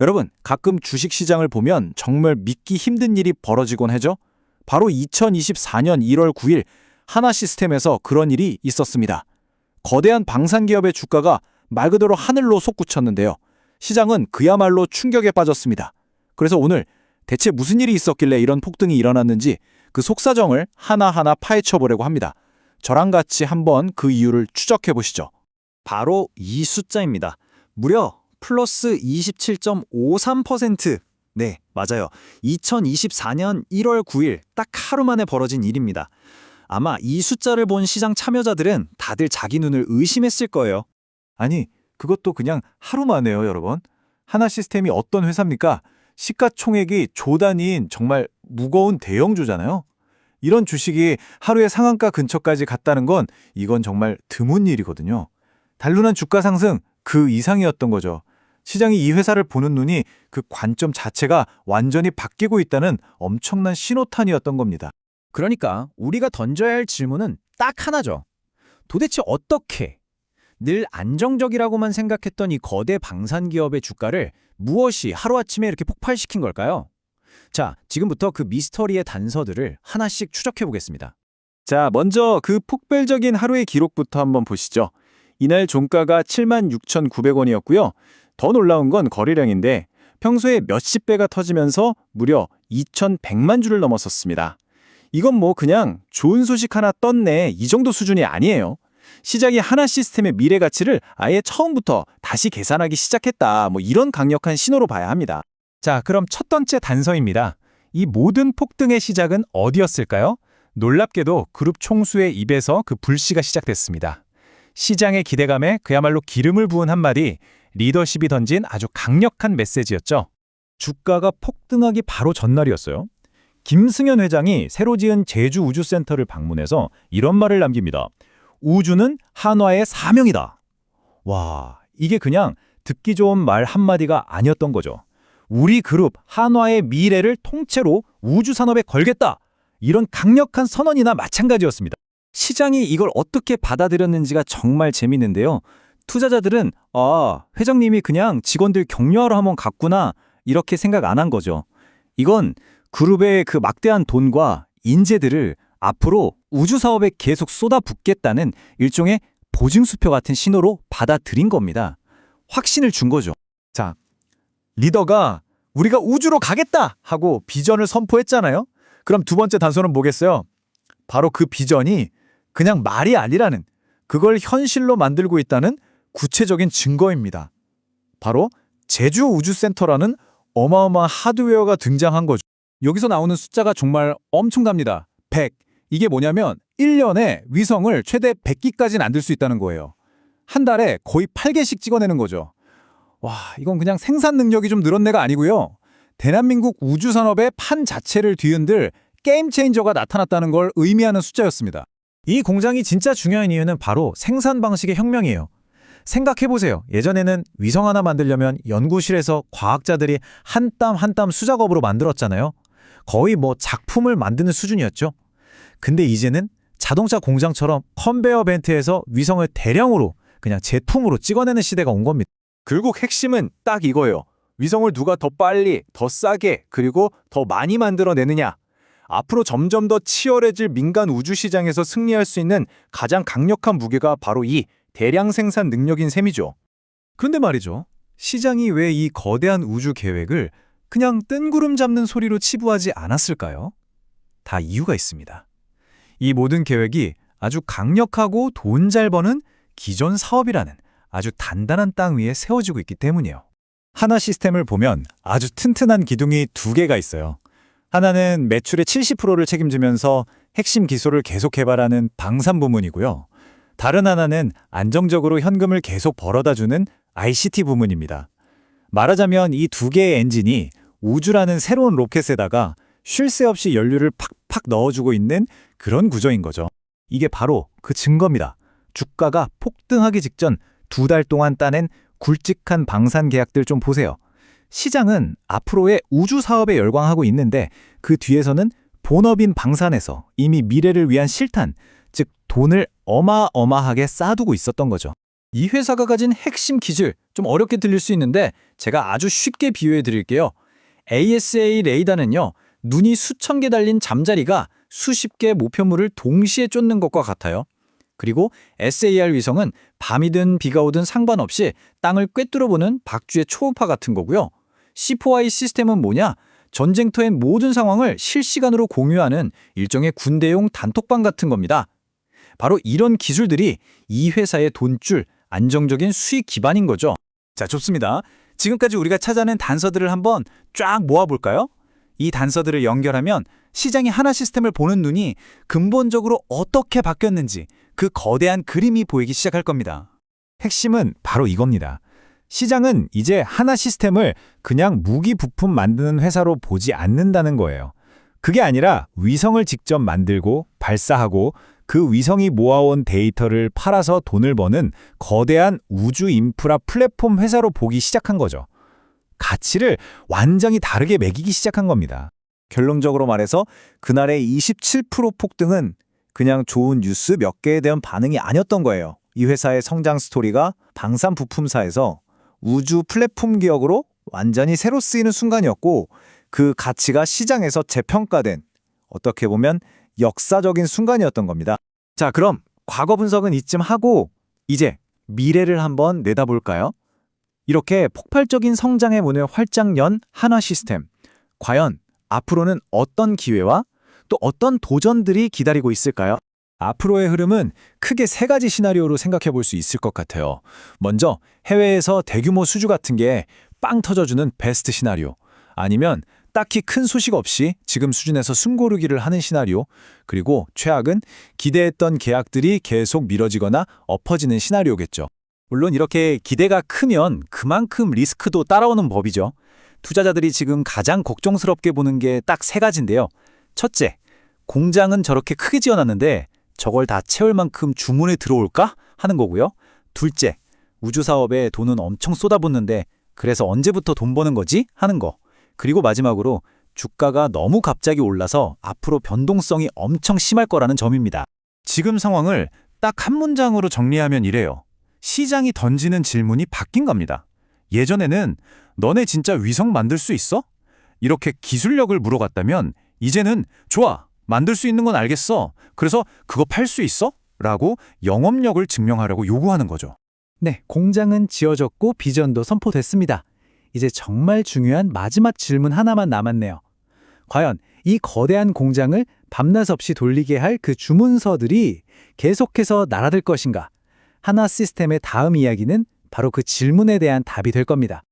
여러분, 가끔 주식시장을 보면 정말 믿기 힘든 일이 벌어지곤 하죠. 바로 2024년 1월 9일 하나시스템에서 그런 일이 있었습니다. 거대한 방산기업의 주가가 말 그대로 하늘로 솟구쳤는데요. 시장은 그야말로 충격에 빠졌습니다. 그래서 오늘 대체 무슨 일이 있었길래 이런 폭등이 일어났는지 그 속사정을 하나하나 파헤쳐보려고 합니다. 저랑 같이 한번 그 이유를 추적해 보시죠. 바로 이 숫자입니다. 무려 플러스 27.53%. 네, 맞아요. 2024년 1월 9일 딱 하루 만에 벌어진 일입니다. 아마 이 숫자를 본 시장 참여자들은 다들 자기 눈을 의심했을 거예요. 아니, 그것도 그냥 하루 만에요, 여러분. 하나시스템이 어떤 회사입니까? 시가총액이 조 단위인 정말 무거운 대형주잖아요. 이런 주식이 하루에 상한가 근처까지 갔다는 건 이건 정말 드문 일이거든요. 단lun한 주가 상승 그 이상이었던 거죠. 시장이 이 회사를 보는 눈이 그 관점 자체가 완전히 바뀌고 있다는 엄청난 신호탄이었던 겁니다. 그러니까 우리가 던져야 할 질문은 딱 하나죠. 도대체 어떻게 늘 안정적이라고만 생각했던 이 거대 방산기업의 주가를 무엇이 하루아침에 이렇게 폭발시킨 걸까요? 자, 지금부터 그 미스터리의 단서들을 하나씩 추적해 보겠습니다. 자, 먼저 그 폭발적인 하루의 기록부터 한번 보시죠. 이날 종가가 76,900원이었고요. 더 놀라운 건 거래량인데 평소에 몇십 배가 터지면서 무려 2,100만 주를 넘었었습니다. 이건 뭐 그냥 좋은 소식 하나 떴네 이 정도 수준이 아니에요. 시장이 하나시스템의 미래 가치를 아예 처음부터 다시 계산하기 시작했다. 뭐 이런 강력한 신호로 봐야 합니다. 자, 그럼 첫 번째 단서입니다. 이 모든 폭등의 시작은 어디였을까요? 놀랍게도 그룹 총수의 입에서 그 불씨가 시작됐습니다. 시장의 기대감에 그야말로 기름을 부은 한마디, 리더십이 던진 아주 강력한 메시지였죠. 주가가 폭등하기 바로 전날이었어요. 김승현 회장이 새로 지은 제주우주센터를 방문해서 이런 말을 남깁니다. 우주는 한화의 사명이다. 와, 이게 그냥 듣기 좋은 말 한마디가 아니었던 거죠. 우리 그룹 한화의 미래를 통째로 우주산업에 걸겠다. 이런 강력한 선언이나 마찬가지였습니다. 시장이 이걸 어떻게 받아들였는지가 정말 재밌는데요. 투자자들은 회장님이 그냥 직원들 격려하러 한번 갔구나 이렇게 생각 안 한 거죠. 이건 그룹의 그 막대한 돈과 인재들을 앞으로 우주 사업에 계속 쏟아붓겠다는 일종의 보증수표 같은 신호로 받아들인 겁니다. 확신을 준 거죠. 자, 리더가 우리가 우주로 가겠다 하고 비전을 선포했잖아요. 그럼 두 번째 단서는 뭐겠어요? 바로 그 비전이 그냥 말이 아니라는, 그걸 현실로 만들고 있다는 구체적인 증거입니다. 바로 제주우주센터라는 어마어마한 하드웨어가 등장한 거죠. 여기서 나오는 숫자가 정말 엄청납니다. 100. 이게 뭐냐면 1년에 위성을 최대 100기까지는 안 들 수 있다는 거예요. 한 달에 거의 8개씩 찍어내는 거죠. 와, 이건 그냥 생산 능력이 좀 늘은 애가 아니고요. 대한민국 우주산업의 판 자체를 뒤흔들 게임 체인저가 나타났다는 걸 의미하는 숫자였습니다. 이 공장이 진짜 중요한 이유는 바로 생산 방식의 혁명이에요. 생각해보세요. 예전에는 위성 하나 만들려면 연구실에서 과학자들이 한 땀 한 땀 수작업으로 만들었잖아요. 거의 뭐 작품을 만드는 수준이었죠. 근데 이제는 자동차 공장처럼 컨베어 벨트에서 위성을 대량으로 그냥 제품으로 찍어내는 시대가 온 겁니다. 결국 핵심은 딱 이거예요. 위성을 누가 더 빨리, 더 싸게, 그리고 더 많이 만들어내느냐. 앞으로 점점 더 치열해질 민간 우주 시장에서 승리할 수 있는 가장 강력한 무게가 바로 이 대량 생산 능력인 셈이죠. 그런데 말이죠. 시장이 왜 이 거대한 우주 계획을 그냥 뜬구름 잡는 소리로 치부하지 않았을까요? 다 이유가 있습니다. 이 모든 계획이 아주 강력하고 돈 잘 버는 기존 사업이라는 아주 단단한 땅 위에 세워지고 있기 때문이에요. 하나 시스템을 보면 아주 튼튼한 기둥이 두 개가 있어요. 하나는 매출의 70%를 책임지면서 핵심 기술을 계속 개발하는 방산 부문이고요. 다른 하나는 안정적으로 현금을 계속 벌어다주는 ICT 부문입니다. 말하자면 이 두 개의 엔진이 우주라는 새로운 로켓에다가 쉴 새 없이 연료를 팍팍 넣어주고 있는 그런 구조인 거죠. 이게 바로 그 증거입니다. 주가가 폭등하기 직전 2달 동안 따낸 굵직한 방산 계약들 좀 보세요. 시장은 앞으로의 우주 사업에 열광하고 있는데 그 뒤에서는 본업인 방산에서 이미 미래를 위한 실탄, 즉 돈을 어마어마하게 쌓아두고 있었던 거죠. 이 회사가 가진 핵심 기술, 좀 어렵게 들릴 수 있는데 제가 아주 쉽게 비유해 드릴게요. ASA 레이더는요, 눈이 수천 개 달린 잠자리가 수십 개의 목표물을 동시에 쫓는 것과 같아요. 그리고 SAR 위성은 밤이든 비가 오든 상관없이 땅을 꿰뚫어보는 박쥐의 초음파 같은 거고요. C4I 시스템은 뭐냐? 전쟁터의 모든 상황을 실시간으로 공유하는 일종의 군대용 단톡방 같은 겁니다. 바로 이런 기술들이 이 회사의 돈줄, 안정적인 수익 기반인 거죠. 자, 좋습니다. 지금까지 우리가 찾아낸 단서들을 한번 쫙 모아볼까요? 이 단서들을 연결하면 시장의 하나 시스템을 보는 눈이 근본적으로 어떻게 바뀌었는지 그 거대한 그림이 보이기 시작할 겁니다. 핵심은 바로 이겁니다. 시장은 이제 하나 시스템을 그냥 무기 부품 만드는 회사로 보지 않는다는 거예요. 그게 아니라 위성을 직접 만들고 발사하고 그 위성이 모아온 데이터를 팔아서 돈을 버는 거대한 우주 인프라 플랫폼 회사로 보기 시작한 거죠. 가치를 완전히 다르게 매기기 시작한 겁니다. 결론적으로 말해서 그날의 27% 폭등은 그냥 좋은 뉴스 몇 개에 대한 반응이 아니었던 거예요. 이 회사의 성장 스토리가 방산 부품사에서 우주 플랫폼 기업으로 완전히 새로 쓰이는 순간이었고 그 가치가 시장에서 재평가된 어떻게 보면 역사적인 순간이었던 겁니다. 자, 그럼 과거 분석은 이쯤 하고 이제 미래를 한번 내다볼까요? 이렇게 폭발적인 성장의 문을 활짝 연 한화 시스템. 과연 앞으로는 어떤 기회와 또 어떤 도전들이 기다리고 있을까요? 앞으로의 흐름은 크게 세 가지 시나리오로 생각해 볼 수 있을 것 같아요. 먼저 해외에서 대규모 수주 같은 게 빵 터져주는 베스트 시나리오. 아니면 딱히 큰 소식 없이 지금 수준에서 숨고르기를 하는 시나리오. 그리고 최악은 기대했던 계약들이 계속 미뤄지거나 엎어지는 시나리오겠죠. 물론 이렇게 기대가 크면 그만큼 리스크도 따라오는 법이죠. 투자자들이 지금 가장 걱정스럽게 보는 게 딱 세 가지인데요. 첫째, 공장은 저렇게 크게 지어놨는데 저걸 다 채울 만큼 주문이 들어올까? 하는 거고요. 둘째, 우주 사업에 돈은 엄청 쏟아붓는데 그래서 언제부터 돈 버는 거지? 하는 거. 그리고 마지막으로 주가가 너무 갑자기 올라서 앞으로 변동성이 엄청 심할 거라는 점입니다. 지금 상황을 딱 한 문장으로 정리하면 이래요. 시장이 던지는 질문이 바뀐 겁니다. 예전에는 너네 진짜 위성 만들 수 있어? 이렇게 기술력을 물어갔다면 이제는 좋아, 만들 수 있는 건 알겠어. 그래서 그거 팔 수 있어? 라고 영업력을 증명하려고 요구하는 거죠. 네, 공장은 지어졌고 비전도 선포됐습니다. 이제 정말 중요한 마지막 질문 하나만 남았네요. 과연 이 거대한 공장을 밤낮 없이 돌리게 할 그 주문서들이 계속해서 날아들 것인가? 하나 시스템의 다음 이야기는 바로 그 질문에 대한 답이 될 겁니다.